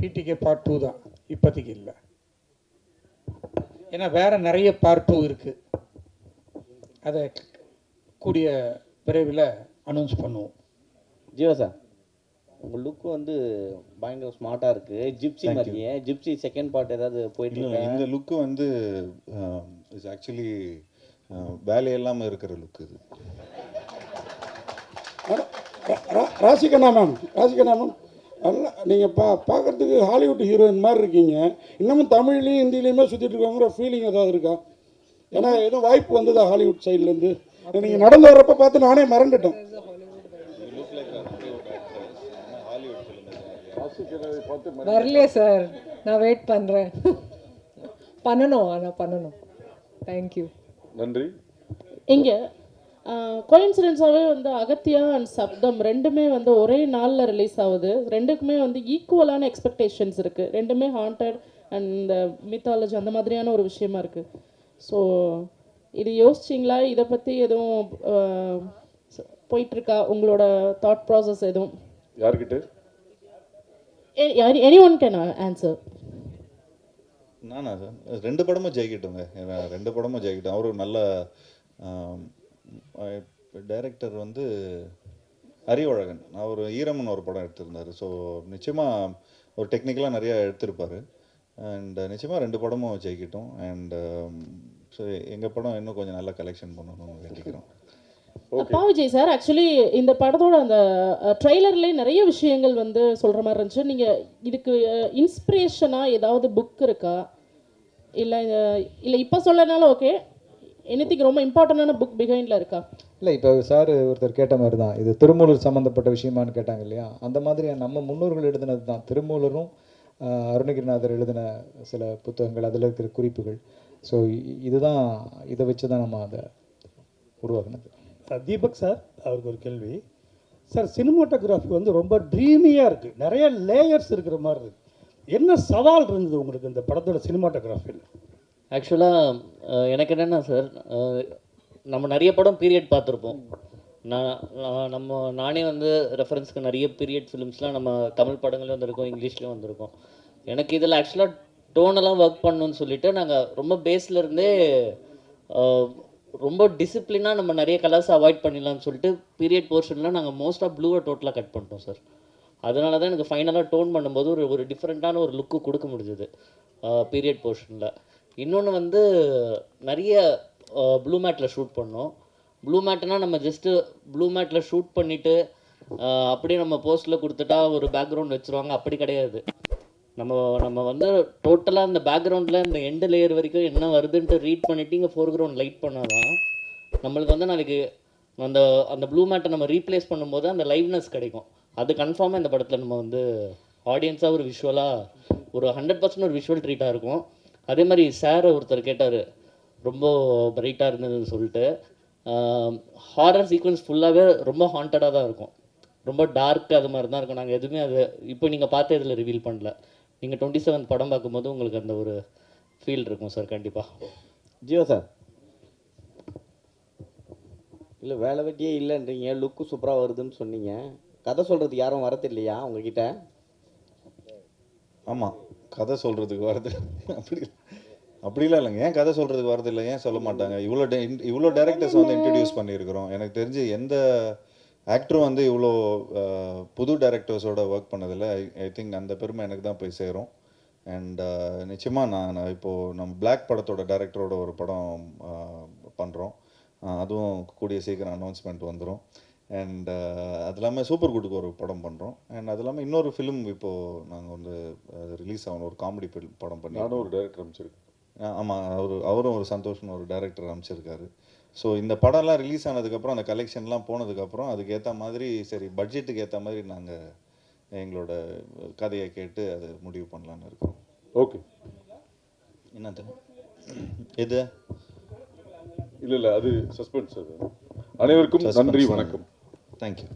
பிடிகே part 2 தான் இப்போதைக்கு இல்லை. ஏன்னா வேறு நிறைய பார்ட் 2 இருக்குது. அதை கூடிய விரைவில் அனௌன்ஸ் பண்ணுவோம். ஜீவா சார், உங்கள் லுக்கு வந்து பயங்கர ஸ்மார்ட்டாக இருக்குது. ஜிப்சி மாதிரியே. ஜிப்சி செகண்ட் பார்ட் ஏதாவது போயிட்டு இல்லை, இந்த லுக்கு வந்து இட்ஸ் ஆக்சுவலி வேலையெல்லாமல் இருக்கிற லுக்கு இது. ராசிகண்ணா மேம் நல்லா நீங்கள் பார்க்குறதுக்கு ஹாலிவுட் ஹீரோயின் மாதிரி இருக்கீங்க. இன்னமும் தமிழ்லேயும் ஹிந்திலையுமே சுற்றிட்டு இருக்காங்கிற ஃபீலிங் ஏதாவது இருக்கா? ஏன்னா எதுவும் வாய்ப்பு வந்ததா ஹாலிவுட் சைட்லேருந்து? நீங்கள் நடந்து வர்றப்ப பார்த்து நானே மறந்துட்டேன். வரலையே சார், நான் வெயிட் பண்ணுறேன். பண்ணணும். தேங்க்யூ, நன்றி. இங்கே கோயின்சிடென்ஸாகவே வந்து அகத்தியா அண்ட் சப்தம் ரெண்டுமே வந்து ஒரே நாளில் ரிலீஸ் ஆகுது. ரெண்டுக்குமே வந்து ஈக்குவலான எக்ஸ்பெக்டேஷன்ஸ் இருக்குது. ரெண்டுமே ஹாண்டட் அண்ட் இந்த மித்தாலஜி அந்த மாதிரியான ஒரு விஷயமா இருக்குது. ஸோ இது யோசிச்சிங்களா? இதை பற்றி எதுவும் போயிட்டுருக்கா உங்களோட தாட் ப்ராசஸ் எதுவும்? யார்கிட்ட? Any one can answer. நானா சார், 2 படமும் ஜெயிக்கிட்டோங்க. 2 படமும் ஜெயிக்கிட்டோம். அவர் நல்ல டைரக்டர் வந்து அறிவழகன். அவர் ஈரமன் ஒரு படம் எடுத்திருந்தார். ஸோ நிச்சயமாக ஒரு டெக்னிக்கலாக நிறையா எடுத்திருப்பார். அண்ட் நிச்சயமாக 2 படமும் ஜெயிக்கிட்டோம். அண்ட் ஸோ எங்கள் படம் இன்னும் கொஞ்சம் நல்லா கலெக்ஷன் பண்ணணும்னு வேண்டிக்கிறோம். விஜய் சார், ஆக்சுவலி இந்த படத்தோட அந்த ட்ரெய்லர்லேயே நிறைய விஷயங்கள் வந்து சொல்கிற மாதிரி இருந்துச்சு. நீங்கள் இதுக்கு இன்ஸ்பிரேஷனாக ஏதாவது புக் இருக்கா? இல்லை இப்போ சொல்லனாலும் ஓகே, எனிதிங் ரொம்ப இம்பார்ட்டண்டான புக் பிஹைண்டில் இருக்கா? இல்லை, இப்போ சார் ஒருத்தர் கேட்ட மாதிரி தான், இது திருமூலர் சம்மந்தப்பட்ட விஷயமானு கேட்டாங்க இல்லையா? அந்த மாதிரி நம்ம முன்னோர்கள் எழுதினது தான். திருமூலரும் அருணகிரிநாதர் எழுதின சில புத்தகங்கள், அதில் இருக்கிற குறிப்புகள். ஸோ இதுதான், இதை வச்சு தான் நம்ம அதை உருவாக்குனது. தீபக் சார், அவருக்கு ஒரு கேள்வி சார். சினிமாட்டோகிராஃபி வந்து ரொம்ப ட்ரீமியாக இருக்குது, நிறைய லேயர்ஸ் இருக்கிற மாதிரி இருக்குது. என்ன சவால் இருந்தது உங்களுக்கு இந்த படத்தோட சினிமாட்டோகிராஃபியில்? ஆக்சுவலாக எனக்கு என்னென்னா சார், நம்ம நிறைய படம் பீரியட் பார்த்துருப்போம். நானே வந்து ரெஃபரன்ஸ்க்கு நிறைய பீரியட் ஃபிலிம்ஸ்லாம் நம்ம தமிழ் படங்களையும் வந்திருக்கோம், இங்கிலீஷ்லேயும் வந்திருக்கோம். எனக்கு இதில் ஆக்சுவலாக டோனெல்லாம் ஒர்க் பண்ணணுன்னு சொல்லிட்டு நாங்கள் ரொம்ப பேஸ்லேருந்தே ரொம்ப டிசிப்ளினாக நம்ம நிறைய கலர்ஸ் அவாய்ட் பண்ணிடலாம்னு சொல்லிட்டு பீரியட் போர்ஷனில் நாங்கள் மோஸ்ட்டாக ப்ளூவை டோட்டலாக கட் பண்ணிட்டோம் சார். அதனால தான் எனக்கு ஃபைனலாக டோன் பண்ணும்போது ஒரு டிஃப்ரெண்ட்டான ஒரு லுக்கு கொடுக்க முடிஞ்சுது பீரியட் போர்ஷனில். இன்னொன்று வந்து நிறைய ப்ளூ மேட்டில் ஷூட் பண்ணோம். ப்ளூ மேட்னால் நம்ம ஜஸ்ட்டு ப்ளூ மேட்டில் ஷூட் பண்ணிவிட்டு அப்படியே நம்ம போஸ்ட்டில் கொடுத்துட்டா ஒரு பேக்ரவுண்ட் வச்சுருவாங்க, அப்படி கிடையாது. நம்ம வந்து டோட்டலாக அந்த பேக்ரவுண்டில் இந்த எண்டு லேயர் வரைக்கும் என்ன வருதுன்ட்டு ரீட் பண்ணிவிட்டு இங்கே ஃபோர்க்ரவுண்ட் லைட் பண்ணால் தான் நம்மளுக்கு வந்து நாளைக்கு அந்த ப்ளூ மேட்டை நம்ம ரீப்ளேஸ் பண்ணும்போது அந்த லைவ்னஸ் கிடைக்கும். அது கன்ஃபார்மாக இந்த படத்தில் நம்ம வந்து ஆடியன்ஸாக ஒரு விஷுவலாக ஒரு 100% ஒரு விஷுவல் ட்ரீட்டாக இருக்கும். அதே மாதிரி சார் ஒருத்தர் கேட்டார், ரொம்ப பிரைட்டாக இருந்ததுன்னு சொல்லிட்டு. ஹாரர் சீக்வன்ஸ் ஃபுல்லாகவே ரொம்ப ஹாண்டடாக தான் இருக்கும், ரொம்ப டார்க் அது மாதிரி தான் இருக்கும். நாங்கள் எதுவுமே அதை இப்போ நீங்கள் பார்த்து இதில் ரிவீல் பண்ணல. நீங்கள் 27 படம் பார்க்கும்போது உங்களுக்கு அந்த ஒரு ஃபீல் இருக்கும் சார் கண்டிப்பாக. ஜியோ சார், இல்லை வேலை வெட்டியே இல்லைன்றீங்க, லுக்கு சூப்பராக வருதுன்னு சொன்னீங்க. கதை சொல்கிறதுக்கு யாரும் வரது இல்லையா உங்ககிட்ட? ஆமாம், கதை சொல்கிறதுக்கு வரது அப்படிலாம் இல்லைங்க. ஏன் கதை சொல்கிறதுக்கு வரது இல்லை? ஏன் சொல்ல மாட்டாங்க? இவ்வளோ டேரக்டர்ஸ் வந்து இன்ட்ரடியூஸ் பண்ணியிருக்கிறோம். எனக்கு தெரிஞ்சு எந்த ஆக்டரும் வந்து இவ்வளோ புது டைரக்டர்ஸோட ஒர்க் பண்ணதில்லை. ஐ திங்க் அந்த பெருமை எனக்கு தான் போய் சேரும். அண்ட் நிச்சயமாக நான் இப்போது நம்ம பிளாக் படத்தோட டைரக்டரோட ஒரு படம் பண்ணுறோம். அதுவும் கூடிய சீக்கிரம் அனௌன்ஸ்மெண்ட் வந்துடும். அண்ட் அது இல்லாமல் சூப்பர் குட்டுக்கு ஒரு படம் பண்ணுறோம். அண்ட் அது இல்லாமல் இன்னொரு ஃபிலிம் இப்போது நாங்கள் வந்து ரிலீஸ் ஆகணும், ஒரு காமெடி படம் பண்ணி. நானும் ஒரு டைரக்டர் அமைச்சிருக்கேன். ஆமாம், அவரும் ஒரு சந்தோஷம்னு ஒரு டைரக்டர் அமைச்சிருக்காரு. ஸோ இந்த படம்லாம் ரிலீஸ் ஆனதுக்கப்புறம், அந்த கலெக்ஷன்லாம் போனதுக்கப்புறம் அதுக்கு ஏற்ற மாதிரி, சரி பட்ஜெட்டுக்கு ஏற்ற மாதிரி நாங்கள் எங்களோட கதையை கேட்டு அதை முடிவு பண்ணலான்னு இருக்கோம். ஓகே, என்னது எது? இல்லை அது சஸ்பென்ஸ். அது அனைவருக்கும் நன்றி, வணக்கம். தேங்க்யூ.